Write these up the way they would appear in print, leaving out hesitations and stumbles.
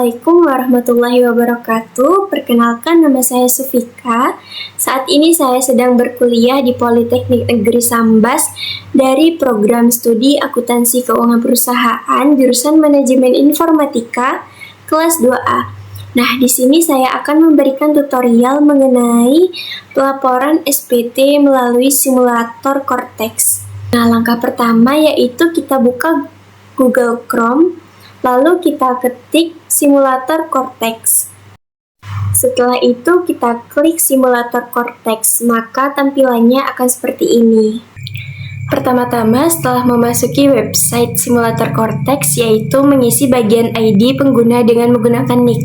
Assalamualaikum warahmatullahi wabarakatuh. Perkenalkan, nama saya Sufika. Saat ini saya sedang berkuliah di Politeknik Negeri Sambas dari program studi Akuntansi Keuangan Perusahaan jurusan Manajemen Informatika kelas 2A. Nah, di sini saya akan memberikan tutorial mengenai pelaporan SPT melalui simulator Cortex. Nah, langkah pertama yaitu kita buka Google Chrome. Lalu kita ketik simulator Cortex. Setelah itu kita klik simulator Cortex, maka tampilannya akan seperti ini. Pertama-tama setelah memasuki website simulator Cortex, yaitu mengisi bagian ID pengguna dengan menggunakan nick.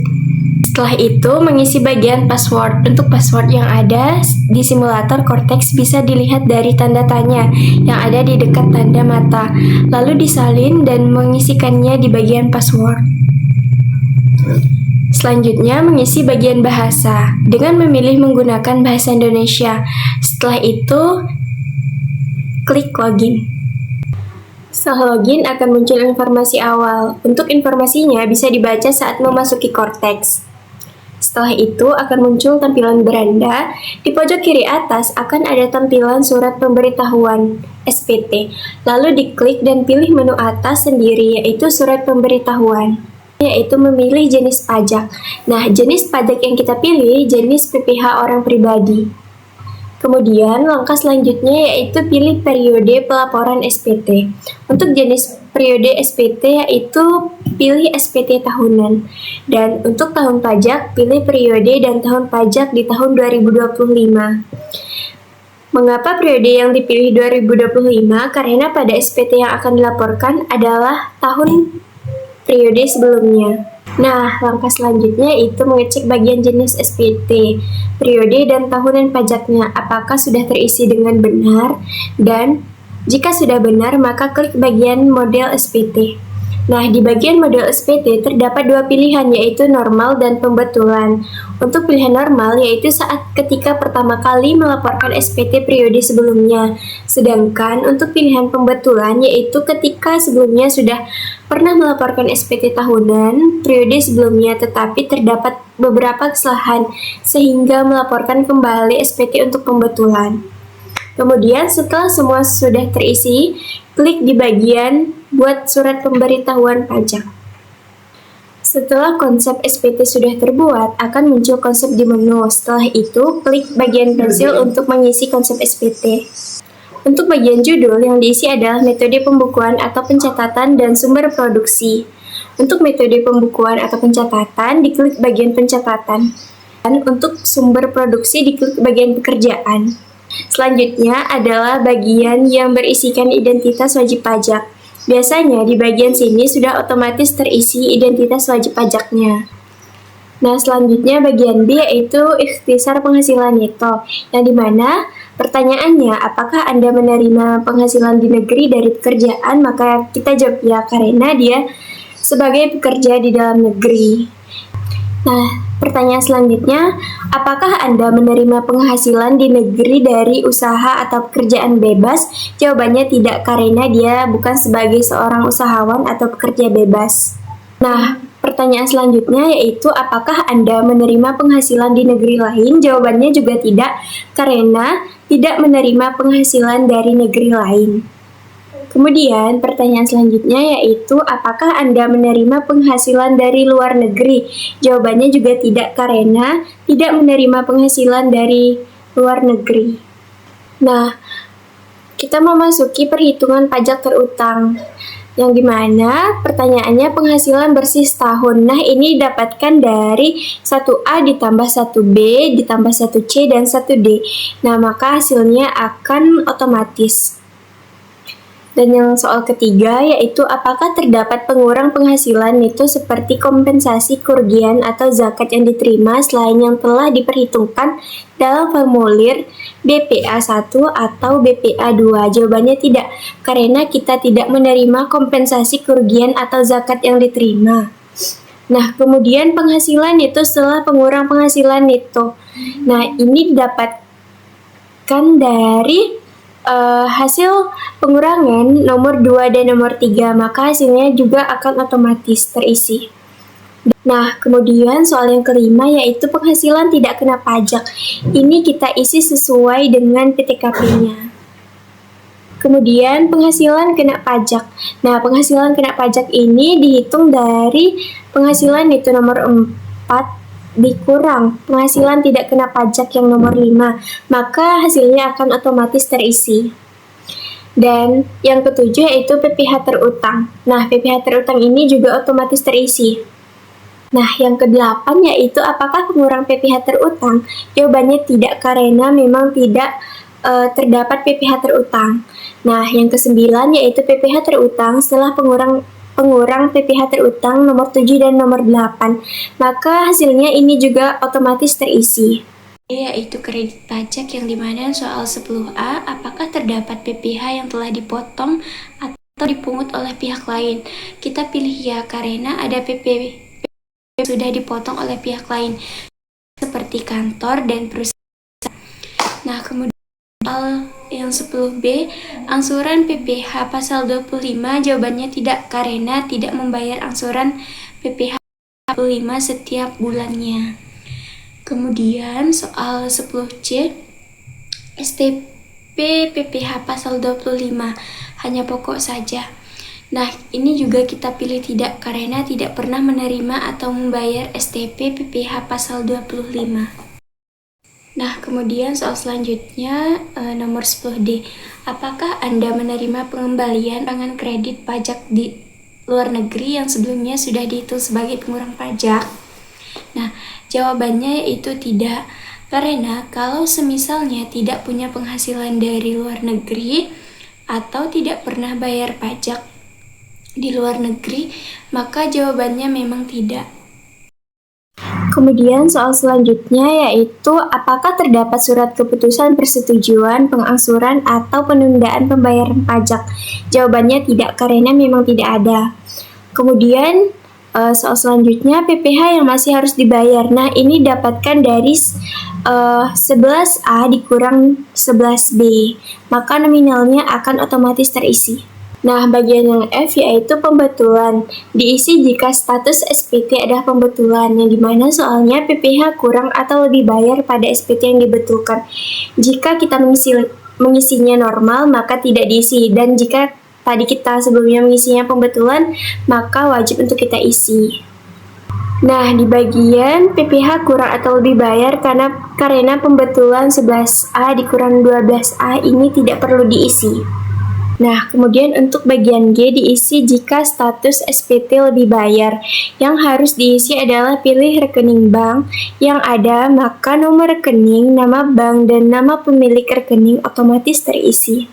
Setelah itu mengisi bagian password. Untuk password yang ada di simulator Cortex bisa dilihat dari tanda tanya yang ada di dekat tanda mata, lalu disalin dan mengisikannya di bagian password. Selanjutnya mengisi bagian bahasa dengan memilih menggunakan bahasa Indonesia. Setelah itu klik login. Setelah login akan muncul informasi awal. Untuk informasinya bisa dibaca saat memasuki Cortex. Setelah itu akan muncul tampilan beranda. Di pojok kiri atas akan ada tampilan surat pemberitahuan SPT. Lalu diklik dan pilih menu atas sendiri, yaitu surat pemberitahuan, yaitu memilih jenis pajak. Nah, jenis pajak yang kita pilih jenis PPh orang pribadi. Kemudian langkah selanjutnya yaitu pilih periode pelaporan SPT. Untuk jenis periode SPT yaitu pilih SPT tahunan. Dan untuk tahun pajak, pilih periode dan tahun pajak di tahun 2025. Mengapa periode yang dipilih 2025? Karena pada SPT yang akan dilaporkan adalah tahun periode sebelumnya. Nah, langkah selanjutnya itu mengecek bagian jenis SPT, periode dan tahunan pajaknya, apakah sudah terisi dengan benar, dan jika sudah benar, maka klik bagian model SPT. Nah, di bagian model SPT terdapat dua pilihan, yaitu normal dan pembetulan. Untuk pilihan normal, yaitu saat ketika pertama kali melaporkan SPT periode sebelumnya. Sedangkan untuk pilihan pembetulan, yaitu ketika sebelumnya sudah pernah melaporkan SPT tahunan periode sebelumnya, tetapi terdapat beberapa kesalahan sehingga melaporkan kembali SPT untuk pembetulan. Kemudian setelah semua sudah terisi, klik di bagian buat surat pemberitahuan pajak. Setelah konsep SPT sudah terbuat, akan muncul konsep di menu. Setelah itu, klik bagian pensil untuk mengisi konsep SPT. Untuk bagian judul yang diisi adalah metode pembukuan atau pencatatan dan sumber produksi. Untuk metode pembukuan atau pencatatan, diklik bagian pencatatan. Dan untuk sumber produksi, diklik bagian pekerjaan. Selanjutnya adalah bagian yang berisikan identitas wajib pajak. Biasanya di bagian sini sudah otomatis terisi identitas wajib pajaknya. Nah, selanjutnya bagian B yaitu ikhtisar penghasilan neto, yang dimana pertanyaannya apakah Anda menerima penghasilan di negeri dari pekerjaan, maka kita jawab ya karena dia sebagai pekerja di dalam negeri. Nah, pertanyaan selanjutnya, apakah Anda menerima penghasilan di negeri dari usaha atau pekerjaan bebas? Jawabannya tidak, karena dia bukan sebagai seorang usahawan atau pekerja bebas. Nah, pertanyaan selanjutnya yaitu apakah Anda menerima penghasilan di negeri lain? Jawabannya juga tidak, karena tidak menerima penghasilan dari negeri lain. Kemudian pertanyaan selanjutnya yaitu apakah Anda menerima penghasilan dari luar negeri? Jawabannya juga tidak, karena tidak menerima penghasilan dari luar negeri. Nah, kita memasuki perhitungan pajak terutang, yang dimana pertanyaannya penghasilan bersih setahun. Nah, ini didapatkan dari 1A ditambah 1B ditambah 1C dan 1D. Nah, maka hasilnya akan otomatis. Dan yang soal ketiga yaitu apakah terdapat pengurang penghasilan neto seperti kompensasi kerugian atau zakat yang diterima selain yang telah diperhitungkan dalam formulir BPA1 atau BPA2? Jawabannya tidak, karena kita tidak menerima kompensasi kerugian atau zakat yang diterima. Nah, kemudian penghasilan neto setelah pengurang penghasilan neto. Nah, ini didapatkan dari hasil pengurangan nomor 2 dan nomor 3, maka hasilnya juga akan otomatis terisi. Nah, kemudian soal yang kelima yaitu penghasilan tidak kena pajak. Ini kita isi sesuai dengan PTKP-nya. Kemudian penghasilan kena pajak. Nah, penghasilan kena pajak ini dihitung dari penghasilan itu nomor 4 dikurang penghasilan tidak kena pajak yang nomor 5, maka hasilnya akan otomatis terisi. Dan yang ketujuh yaitu PPh terutang. Nah, PPh terutang ini juga otomatis terisi. Nah, yang kedelapan yaitu apakah pengurang PPh terutang? Jawabannya tidak, karena memang tidak terdapat PPh terutang. Nah, yang kesembilan yaitu PPh terutang setelah pengurang PPh terutang nomor 7 dan nomor 8. Maka hasilnya ini juga otomatis terisi. Yaitu kredit pajak yang dimana soal 10A, apakah terdapat PPh yang telah dipotong atau dipungut oleh pihak lain? Kita pilih ya, karena ada PPh yang sudah dipotong oleh pihak lain, seperti kantor dan perusahaan. Nah, kemudian soal yang 10B, angsuran PPh pasal 25, jawabannya tidak, karena tidak membayar angsuran PPh 25 setiap bulannya. Kemudian soal 10C, STP PPh pasal 25, hanya pokok saja. Nah, ini juga kita pilih tidak, karena tidak pernah menerima atau membayar STP PPh pasal 25. Nah, kemudian soal selanjutnya nomor 10D. Apakah Anda menerima pengembalian tangan kredit pajak di luar negeri yang sebelumnya sudah dihitung sebagai pengurang pajak? Nah, jawabannya yaitu tidak. Karena kalau semisalnya tidak punya penghasilan dari luar negeri atau tidak pernah bayar pajak di luar negeri, maka jawabannya memang tidak. Kemudian soal selanjutnya yaitu apakah terdapat surat keputusan persetujuan pengangsuran atau penundaan pembayaran pajak? Jawabannya tidak, karena memang tidak ada. Kemudian soal selanjutnya PPh yang masih harus dibayar. Nah, ini dapatkan dari 11A dikurang 11B, maka nominalnya akan otomatis terisi. Nah, bagian yang F yaitu pembetulan. Diisi jika status SPT adalah pembetulan, yang dimana soalnya PPh kurang atau lebih bayar pada SPT yang dibetulkan. Jika kita mengisinya normal, maka tidak diisi. Dan jika tadi kita sebelumnya mengisinya pembetulan, maka wajib untuk kita isi. Nah, di bagian PPh kurang atau lebih bayar karena pembetulan 11A dikurang 12A ini tidak perlu diisi. Nah, kemudian untuk bagian G diisi jika status SPT lebih bayar. Yang harus diisi adalah pilih rekening bank yang ada, maka nomor rekening, nama bank, dan nama pemilik rekening otomatis terisi.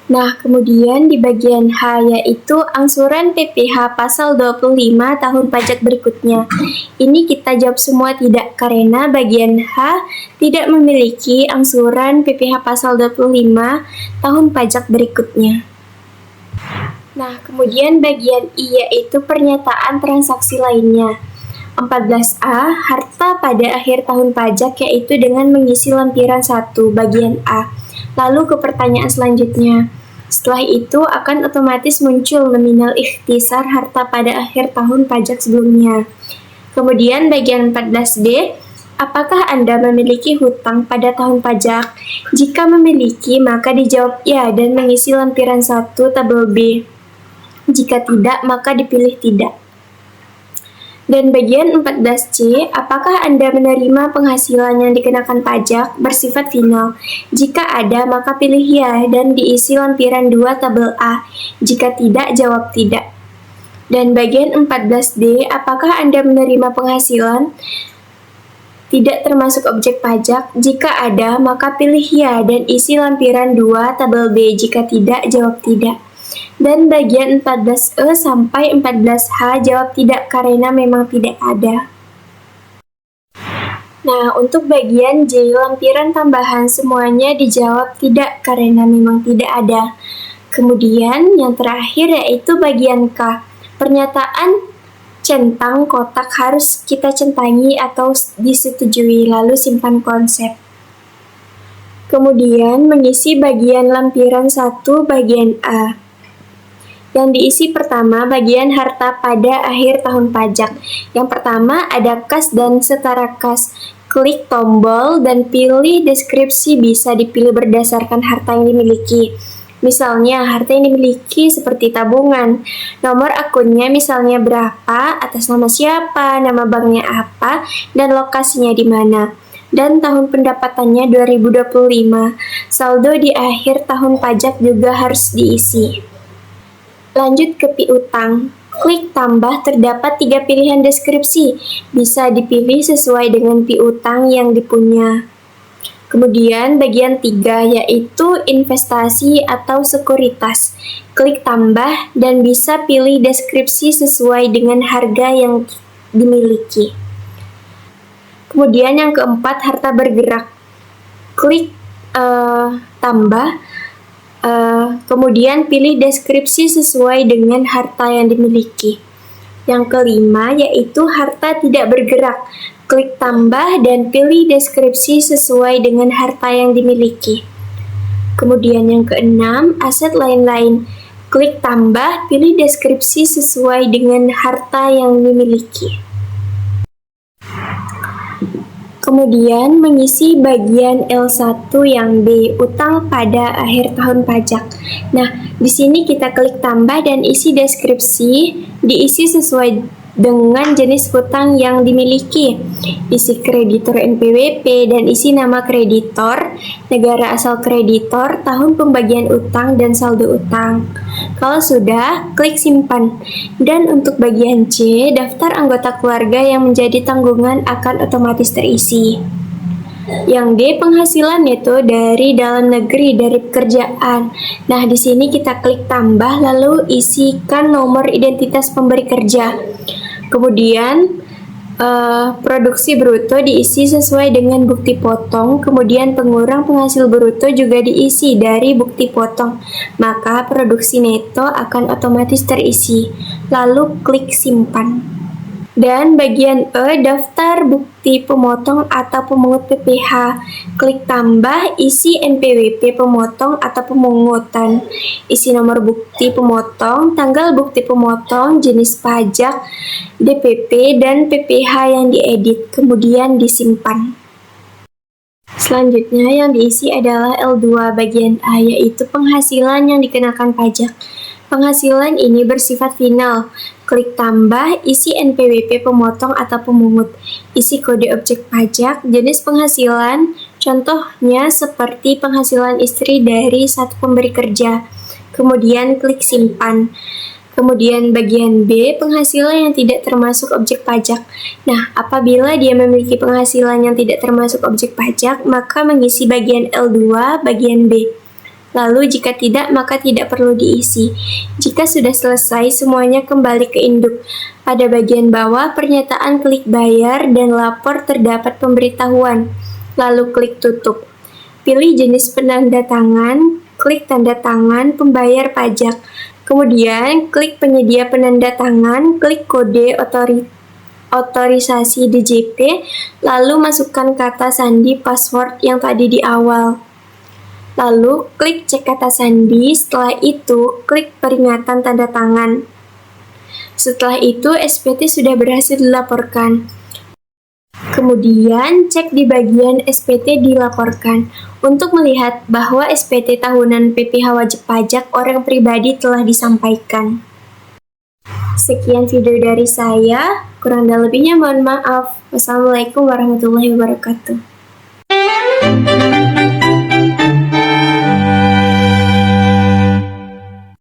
Nah, kemudian di bagian H yaitu angsuran PPh pasal 25 tahun pajak berikutnya. Ini kita jawab semua tidak, karena bagian H tidak memiliki angsuran PPh pasal 25 tahun pajak berikutnya. Nah, kemudian bagian I yaitu pernyataan transaksi lainnya. 14A, harta pada akhir tahun pajak yaitu dengan mengisi lampiran 1 bagian A. Lalu ke pertanyaan selanjutnya. Setelah itu akan otomatis muncul nominal ikhtisar harta pada akhir tahun pajak sebelumnya. Kemudian bagian 14D, apakah Anda memiliki hutang pada tahun pajak? Jika memiliki, maka dijawab ya dan mengisi lampiran 1 tabel B. Jika tidak, maka dipilih tidak. Dan bagian 14C, apakah Anda menerima penghasilan yang dikenakan pajak bersifat final? Jika ada, maka pilih ya dan diisi lampiran 2 tabel A. Jika tidak, jawab tidak. Dan bagian 14D, apakah Anda menerima penghasilan tidak termasuk objek pajak? Jika ada, maka pilih ya dan isi lampiran 2 tabel B. Jika tidak, jawab tidak. Dan bagian 14E sampai 14H jawab tidak, karena memang tidak ada. Nah, untuk bagian J, lampiran tambahan semuanya dijawab tidak, karena memang tidak ada. Kemudian yang terakhir yaitu bagian K. Pernyataan centang kotak harus kita centangi atau disetujui, lalu simpan konsep. Kemudian mengisi bagian lampiran 1 bagian A. Yang diisi pertama bagian harta pada akhir tahun pajak. Yang pertama ada kas dan setara kas. Klik tombol dan pilih deskripsi, bisa dipilih berdasarkan harta yang dimiliki. Misalnya, harta yang dimiliki seperti tabungan, nomor akunnya misalnya berapa, atas nama siapa, nama banknya apa, dan lokasinya di mana. Dan tahun pendapatannya 2025. Saldo di akhir tahun pajak juga harus diisi. Lanjut ke piutang. Klik tambah, terdapat 3 pilihan deskripsi. Bisa dipilih sesuai dengan piutang yang dipunya. Kemudian bagian 3 yaitu investasi atau sekuritas. Klik tambah dan bisa pilih deskripsi sesuai dengan harga yang dimiliki. Kemudian yang keempat, harta bergerak. Klik tambah, kemudian pilih deskripsi sesuai dengan harta yang dimiliki. Yang kelima yaitu harta tidak bergerak. Klik tambah dan pilih deskripsi sesuai dengan harta yang dimiliki. Kemudian yang keenam, aset lain-lain. Klik tambah, pilih deskripsi sesuai dengan harta yang dimiliki. Kemudian mengisi bagian L1 yang B, utang pada akhir tahun pajak. Nah, di sini kita klik tambah dan isi deskripsi, diisi sesuai dengan jenis hutang yang dimiliki. Isi kreditor NPWP dan isi nama kreditor, negara asal kreditor, tahun pembagian utang, dan saldo utang. Kalau sudah, klik simpan. Dan untuk bagian C, daftar anggota keluarga yang menjadi tanggungan akan otomatis terisi. Yang D, penghasilan neto dari dalam negeri, dari pekerjaan. Nah, di sini kita klik tambah, lalu isikan nomor identitas pemberi kerja. Kemudian produksi bruto diisi sesuai dengan bukti potong, kemudian pengurang penghasil bruto juga diisi dari bukti potong, maka produksi neto akan otomatis terisi. Lalu klik simpan. Dan bagian E, daftar bukti pemotong atau pemungut PPh. Klik tambah, isi NPWP pemotong atau pemungutan. Isi nomor bukti pemotong, tanggal bukti pemotong, jenis pajak, DPP, dan PPh yang diedit, kemudian disimpan. Selanjutnya yang diisi adalah L2 bagian A, yaitu penghasilan yang dikenakan pajak. Penghasilan ini bersifat final. Klik tambah, isi NPWP pemotong atau pemungut, isi kode objek pajak, jenis penghasilan, contohnya seperti penghasilan istri dari satu pemberi kerja. Kemudian klik simpan. Kemudian bagian B, penghasilan yang tidak termasuk objek pajak. Nah, apabila dia memiliki penghasilan yang tidak termasuk objek pajak, maka mengisi bagian L2 bagian B. Lalu jika tidak, maka tidak perlu diisi. Jika sudah selesai, semuanya kembali ke induk. Pada bagian bawah, pernyataan klik bayar dan lapor terdapat pemberitahuan. Lalu klik tutup. Pilih jenis penanda tangan, klik tanda tangan pembayar pajak. Kemudian, klik penyedia penanda tangan, klik kode otorisasi DJP, lalu masukkan kata sandi password yang tadi di awal. Lalu, klik cek kata sandi, setelah itu klik peringatan tanda tangan. Setelah itu, SPT sudah berhasil dilaporkan. Kemudian, cek di bagian SPT dilaporkan untuk melihat bahwa SPT tahunan PPh wajib pajak orang pribadi telah disampaikan. Sekian video dari saya, kurang dan lebihnya mohon maaf. Wassalamualaikum warahmatullahi wabarakatuh.